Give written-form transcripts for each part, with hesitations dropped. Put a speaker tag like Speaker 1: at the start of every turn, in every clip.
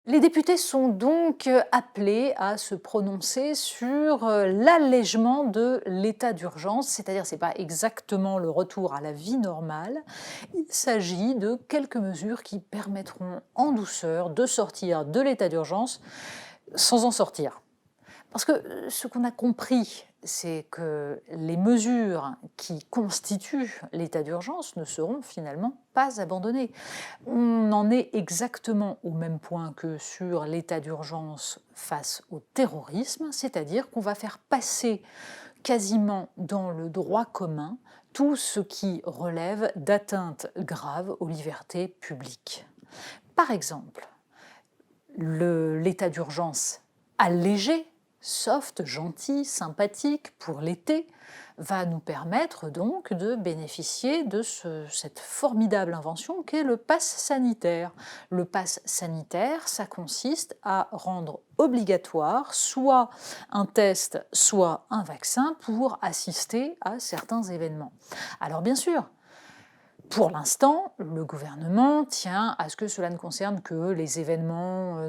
Speaker 1: Les députés sont donc appelés à se prononcer sur l'allègement de l'état d'urgence, c'est-à-dire ce n'est pas exactement le retour à la vie normale, il s'agit de quelques mesures qui permettront en douceur de sortir de l'état d'urgence sans en sortir. Parce que ce qu'on a compris, c'est que les mesures qui constituent l'état d'urgence ne seront finalement pas abandonnées. On en est exactement au même point que sur l'état d'urgence face au terrorisme, c'est-à-dire qu'on va faire passer quasiment dans le droit commun tout ce qui relève d'atteintes graves aux libertés publiques. Par exemple, l'état d'urgence allégé, soft, gentil, sympathique pour l'été, va nous permettre donc de bénéficier de cette formidable invention qu'est le pass sanitaire. Le pass sanitaire, ça consiste à rendre obligatoire soit un test, soit un vaccin pour assister à certains événements. Alors bien sûr, pour l'instant, le gouvernement tient à ce que cela ne concerne que les événements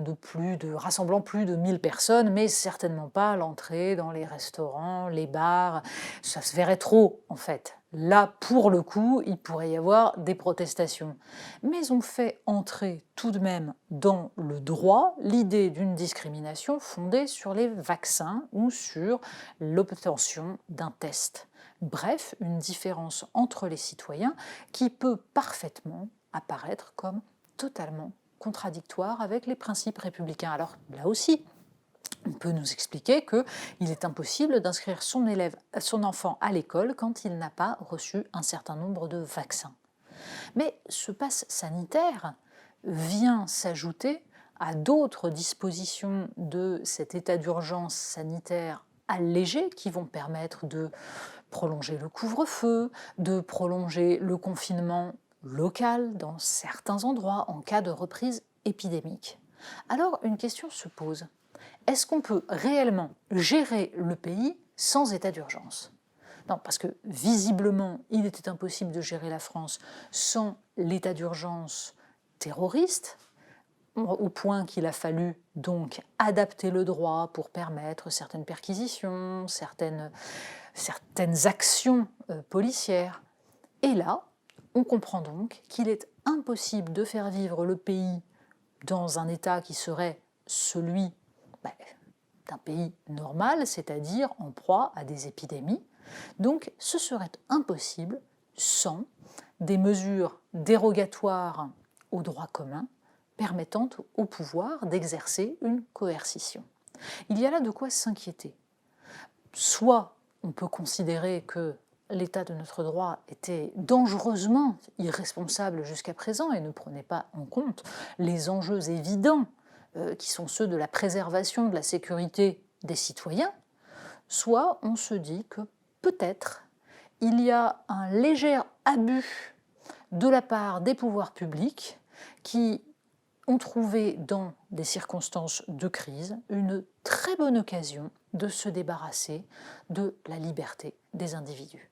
Speaker 1: rassemblant plus de 1000 personnes, mais certainement pas l'entrée dans les restaurants, les bars. Ça se verrait trop, en fait. Là, pour le coup, il pourrait y avoir des protestations. Mais on fait entrer tout de même dans le droit l'idée d'une discrimination fondée sur les vaccins ou sur l'obtention d'un test. Bref, une différence entre les citoyens qui peut parfaitement apparaître comme totalement contradictoire avec les principes républicains. Alors là aussi, on peut nous expliquer qu'il est impossible d'inscrire son enfant à l'école quand il n'a pas reçu un certain nombre de vaccins. Mais ce pass sanitaire vient s'ajouter à d'autres dispositions de cet état d'urgence sanitaire allégé qui vont permettre de prolonger le couvre-feu, de prolonger le confinement local dans certains endroits en cas de reprise épidémique. Alors une question se pose. Est-ce qu'on peut réellement gérer le pays sans état d'urgence ? Non, parce que visiblement, il était impossible de gérer la France sans l'état d'urgence terroriste, au point qu'il a fallu donc adapter le droit pour permettre certaines perquisitions, certaines actions policières. Et là, on comprend donc qu'il est impossible de faire vivre le pays dans un état qui serait celui d'un pays normal, c'est-à-dire en proie à des épidémies. Donc ce serait impossible sans des mesures dérogatoires au droit commun permettant au pouvoir d'exercer une coercition. Il y a là de quoi s'inquiéter. Soit on peut considérer que l'état de notre droit était dangereusement irresponsable jusqu'à présent et ne prenait pas en compte les enjeux évidents qui sont ceux de la préservation de la sécurité des citoyens, soit on se dit que peut-être il y a un léger abus de la part des pouvoirs publics qui ont trouvé dans des circonstances de crise une très bonne occasion de se débarrasser de la liberté des individus.